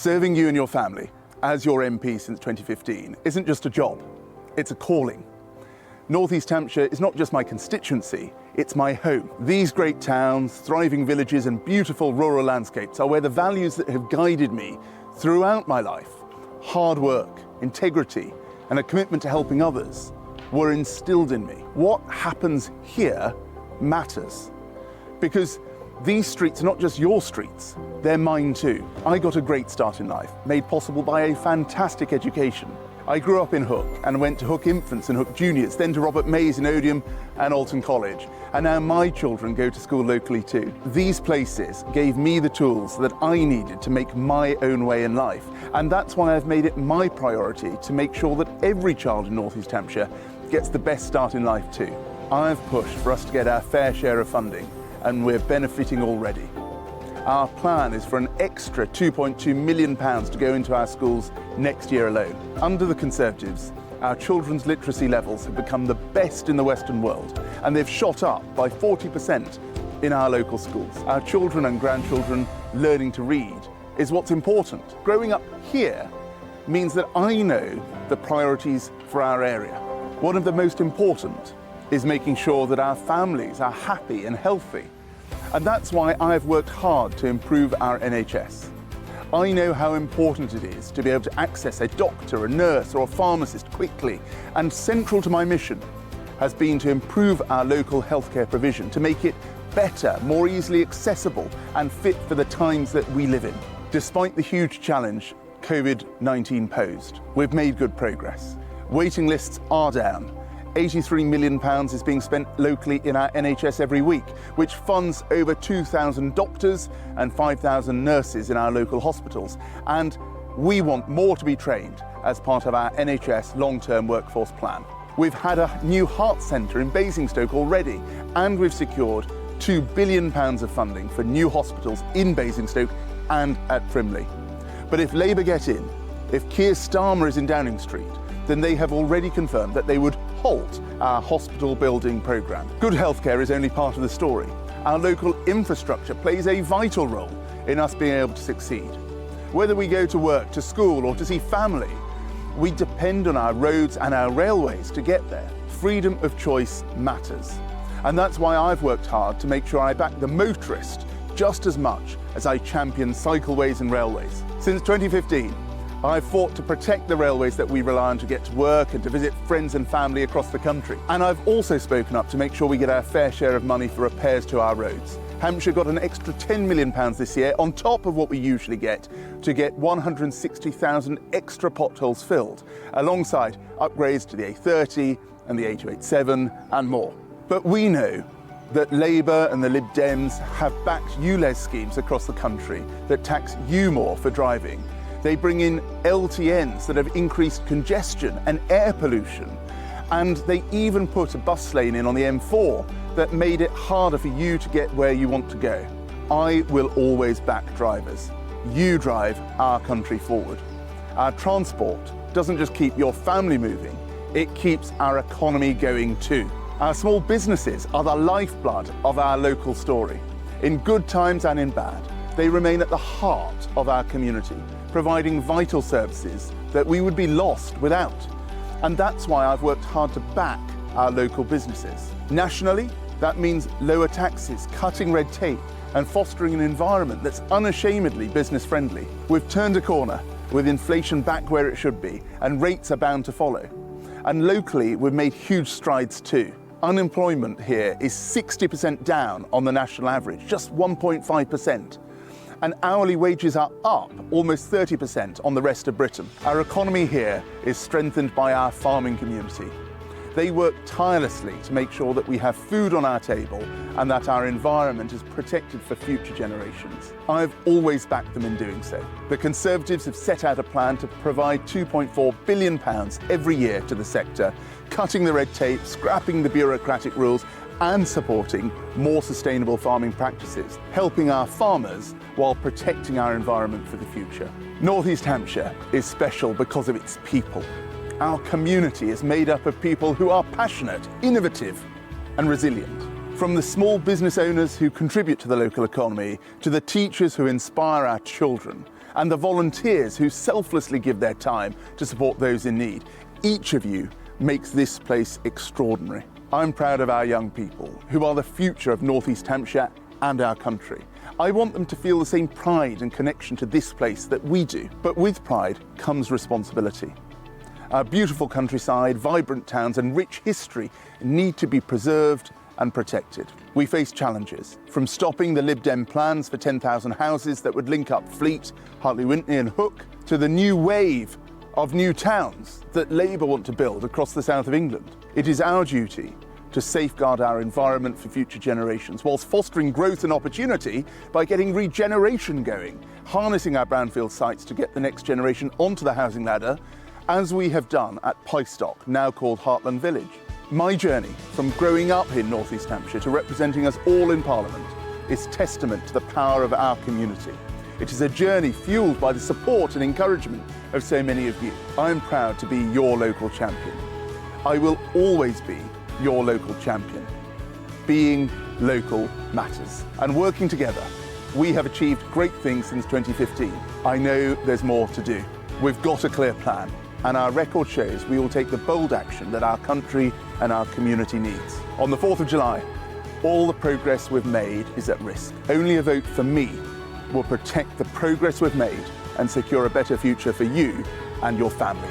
Serving you and your family as your MP since 2015 isn't just a job, it's a calling. North East Hampshire is not just my constituency, it's my home. These great towns, thriving villages and beautiful rural landscapes are where the values that have guided me throughout my life, hard work, integrity and a commitment to helping others, were instilled in me. What happens here matters, because these streets are not just your streets, they're mine too. I got a great start in life, made possible by a fantastic education. I grew up in Hook and went to Hook Infants and Hook Juniors, then to Robert Mays in Odium and Alton College. And now my children go to school locally too. These places gave me the tools that I needed to make my own way in life. And that's why I've made it my priority to make sure that every child in North East Hampshire gets the best start in life too. I've pushed for us to get our fair share of funding, and we're benefiting already. Our plan is for an extra £2.2 million to go into our schools next year alone. Under the Conservatives, our children's literacy levels have become the best in the Western world, and they've shot up by 40% in our local schools. Our children and grandchildren learning to read is what's important. Growing up here means that I know the priorities for our area. One of the most important is making sure that our families are happy and healthy. And that's why I've worked hard to improve our NHS. I know how important it is to be able to access a doctor, a nurse or a pharmacist quickly, and central to my mission has been to improve our local healthcare provision, to make it better, more easily accessible and fit for the times that we live in. Despite the huge challenge COVID-19 posed, we've made good progress. Waiting lists are down. £83 million is being spent locally in our NHS every week, which funds over 2,000 doctors and 5,000 nurses in our local hospitals. And we want more to be trained as part of our NHS long-term workforce plan. We've had a new heart centre in Basingstoke already, and we've secured £2 billion of funding for new hospitals in Basingstoke and at Frimley. But if Labour get in, if Keir Starmer is in Downing Street, then they have already confirmed that they would halt our hospital building programme. Good healthcare is only part of the story. Our local infrastructure plays a vital role in us being able to succeed. Whether we go to work, to school or to see family, we depend on our roads and our railways to get there. Freedom of choice matters. And that's why I've worked hard to make sure I back the motorist just as much as I champion cycleways and railways. Since 2015, I've fought to protect the railways that we rely on to get to work and to visit friends and family across the country. And I've also spoken up to make sure we get our fair share of money for repairs to our roads. Hampshire got an extra £10 million this year on top of what we usually get to get 160,000 extra potholes filled, alongside upgrades to the A30 and the A287 and more. But we know that Labour and the Lib Dems have backed ULEZ schemes across the country that tax you more for driving. They bring in LTNs that have increased congestion and air pollution. And they even put a bus lane in on the M4 that made it harder for you to get where you want to go. I will always back drivers. You drive our country forward. Our transport doesn't just keep your family moving, it keeps our economy going too. Our small businesses are the lifeblood of our local story. In good times and in bad, they remain at the heart of our community, providing vital services that we would be lost without. And that's why I've worked hard to back our local businesses. Nationally, that means lower taxes, cutting red tape, and fostering an environment that's unashamedly business-friendly. We've turned a corner, with inflation back where it should be, and rates are bound to follow. And locally, we've made huge strides too. Unemployment here is 60% down on the national average, just 1.5%. And hourly wages are up almost 30% on the rest of Britain. Our economy here is strengthened by our farming community. They work tirelessly to make sure that we have food on our table and that our environment is protected for future generations. I've always backed them in doing so. The Conservatives have set out a plan to provide £2.4 billion every year to the sector, cutting the red tape, scrapping the bureaucratic rules, and supporting more sustainable farming practices, helping our farmers while protecting our environment for the future. North East Hampshire is special because of its people. Our community is made up of people who are passionate, innovative, and resilient. From the small business owners who contribute to the local economy, to the teachers who inspire our children, and the volunteers who selflessly give their time to support those in need. Each of you makes this place extraordinary. I'm proud of our young people, who are the future of North East Hampshire and our country. I want them to feel the same pride and connection to this place that we do. But with pride comes responsibility. Our beautiful countryside, vibrant towns and rich history need to be preserved and protected. We face challenges, from stopping the Lib Dem plans for 10,000 houses that would link up Fleet, Hartley-Wintney and Hook, to the new wave of new towns that Labour want to build across the south of England. It is our duty to safeguard our environment for future generations, whilst fostering growth and opportunity by getting regeneration going, harnessing our brownfield sites to get the next generation onto the housing ladder, as we have done at Pystock, now called Heartland Village. My journey from growing up in North East Hampshire to representing us all in Parliament is testament to the power of our community. It is a journey fueled by the support and encouragement of so many of you. I am proud to be your local champion. I will always be your local champion. Being local matters. And working together, we have achieved great things since 2015. I know there's more to do. We've got a clear plan, and our record shows we will take the bold action that our country and our community needs. On the 4th of July, all the progress we've made is at risk. Only a vote for me will protect the progress we've made and secure a better future for you and your family.